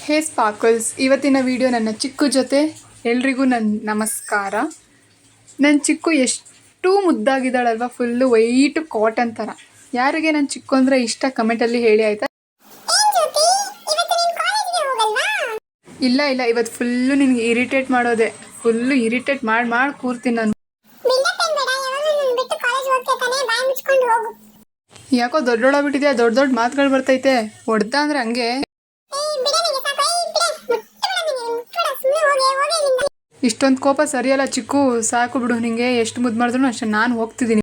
ಹೇ sparkles, ಇವತ್ತಿನ video ನನ್ನ ಚಿಕ್ಕು ಜೊತೆ. ಎಲ್ರಿಗೂ ನನ್ನ ನಮಸ್ಕಾರ. ನನ್ನ ಚಿಕ್ಕು ಎಷ್ಟು ಮುದ್ದಾಗಿದ್ದಾಳಲ್ವ, ಫುಲ್ಲು ವೈಟ್ ಕಾಟನ್ ಥರ. ಯಾರಿಗೆ ನನ್ನ ಚಿಕ್ಕು ಅಂದರೆ ಇಷ್ಟ ಕಮೆಂಟಲ್ಲಿ ಹೇಳಿ ಆಯಿತಾ. ಇಲ್ಲ ಇಲ್ಲ, ಇವತ್ತು ಫುಲ್ಲು ನಿನಗೆ ಇರಿಟೇಟ್ ಮಾಡೋದೆ. ಫುಲ್ಲು ಇರಿಟೇಟ್ ಮಾಡಿ ಕೂರ್ತೀನಿ ನಾನು. ಯಾಕೋ ದೊಡ್ಡೋಳಾಗ್ಬಿಟ್ಟಿದ್ಯಾ, ದೊಡ್ಡ ದೊಡ್ಡ ಮಾತುಗಳು ಬರ್ತೈತೆ. ಹೊಡ್ದ ಅಂದರೆ ಹಂಗೆ. ಇಷ್ಟೊಂದು ಕೋಪ ಸರಿಯಲ್ಲ ಚಿಕ್ಕು, ಸಾಕು ಬಿಡು. ನಿಂಗೆ ಎಷ್ಟು ಮುದ್ದು ಮಾಡಿದ್ರು ಅಷ್ಟೇ. ನಾನು ಹೋಗ್ತಿದ್ದೀನಿ.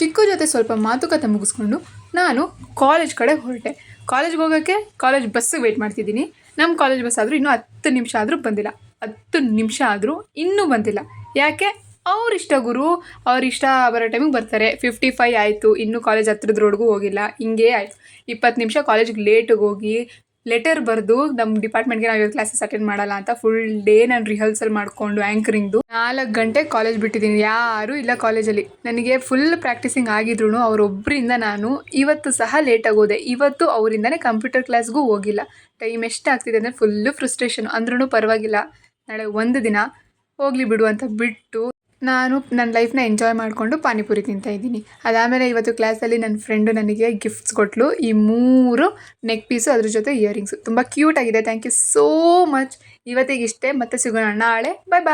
ಚಿಕ್ಕು ಜೊತೆ ಸ್ವಲ್ಪ ಮಾತುಕತೆ ಮುಗಿಸ್ಕೊಂಡು ನಾನು ಕಾಲೇಜ್ ಕಡೆ ಹೊರಟೆ. ಕಾಲೇಜ್ಗೆ ಹೋಗೋಕ್ಕೆ ಕಾಲೇಜ್ ಬಸ್ಸಿಗೆ ವೆಯ್ಟ್ ಮಾಡ್ತಿದ್ದೀನಿ. ನಮ್ಮ ಕಾಲೇಜ್ ಬಸ್ ಆದರೂ ಇನ್ನೂ 10 ನಿಮಿಷ ಆದರೂ ಬಂದಿಲ್ಲ. 10 ನಿಮಿಷ ಆದರೂ ಇನ್ನೂ ಬಂದಿಲ್ಲ. ಯಾಕೆ? ಅವ್ರಿಷ್ಟ ಗುರು, ಅವ್ರಿಷ್ಟ ಬರೋ ಟೈಮಿಗೆ ಬರ್ತಾರೆ. 55 ಆಯಿತು, ಇನ್ನೂ ಕಾಲೇಜ್ ಹತ್ರದ ರೋಡ್ಗೂ ಹೋಗಿಲ್ಲ. ಹಿಂಗೇ ಆಯಿತು. 20 ನಿಮಿಷ ಕಾಲೇಜ್ಗೆ ಲೇಟಿಗೆ ಹೋಗಿ ಲೆಟರ್ ಬರೆದು ನಮ್ಮ ಡಿಪಾರ್ಟ್ಮೆಂಟ್ಗೆ ನಾವು ಇವತ್ತು ಕ್ಲಾಸಸ್ ಅಟೆಂಡ್ ಮಾಡಲ್ಲ ಅಂತ ಫುಲ್ ಡೇ ನಾನು ರಿಹರ್ಸಲ್ ಮಾಡಿಕೊಂಡು ಆ್ಯಂಕರಿಂಗ್ದು 4 ಗಂಟೆ ಕಾಲೇಜ್ ಬಿಟ್ಟಿದ್ದೀನಿ. ಯಾರೂ ಇಲ್ಲ ಕಾಲೇಜಲ್ಲಿ. ನನಗೆ ಫುಲ್ ಪ್ರಾಕ್ಟೀಸಿಂಗ್ ಆಗಿದ್ರು ಅವರೊಬ್ಬರಿಂದ ನಾನು ಇವತ್ತು ಸಹ ಲೇಟಾಗಿ ಹೋದೆ. ಇವತ್ತು ಅವರಿಂದನೇ ಕಂಪ್ಯೂಟರ್ ಕ್ಲಾಸ್ಗೂ ಹೋಗಿಲ್ಲ. ಟೈಮ್ ಎಷ್ಟಾಗ್ತಿದೆ ಅಂದರೆ ಫುಲ್ಲು ಫ್ರಸ್ಟ್ರೇಷನ್. ಅಂದ್ರೂ ಪರವಾಗಿಲ್ಲ, ನಾಳೆ ಒಂದು ದಿನ ಹೋಗಲಿ ಬಿಡು ಅಂತ ಬಿಟ್ಟು ನಾನು ನನ್ನ ಲೈಫ್ನ ಎಂಜಾಯ್ ಮಾಡಿಕೊಂಡು ಪಾನಿಪುರಿ ತಿಂತಾಯಿದ್ದೀನಿ. ಅದಾದಮೇಲೆ ಇವತ್ತು ಕ್ಲಾಸಲ್ಲಿ ನನ್ನ ಫ್ರೆಂಡು ನನಗೆ ಗಿಫ್ಟ್ಸ್ ಕೊಟ್ಟಳು. ಈ 3 ನೆಕ್ ಪೀಸು, ಅದ್ರ ಜೊತೆ ಇಯರಿಂಗ್ಸು. ತುಂಬ ಕ್ಯೂಟಾಗಿದೆ. Thank you so much. ಇವತ್ತಿಗೆ ಇಷ್ಟೇ, ಮತ್ತೆ ಸಿಗೋಣ ನಾಳೆ. ಬಾಯ್ ಬಾಯ್.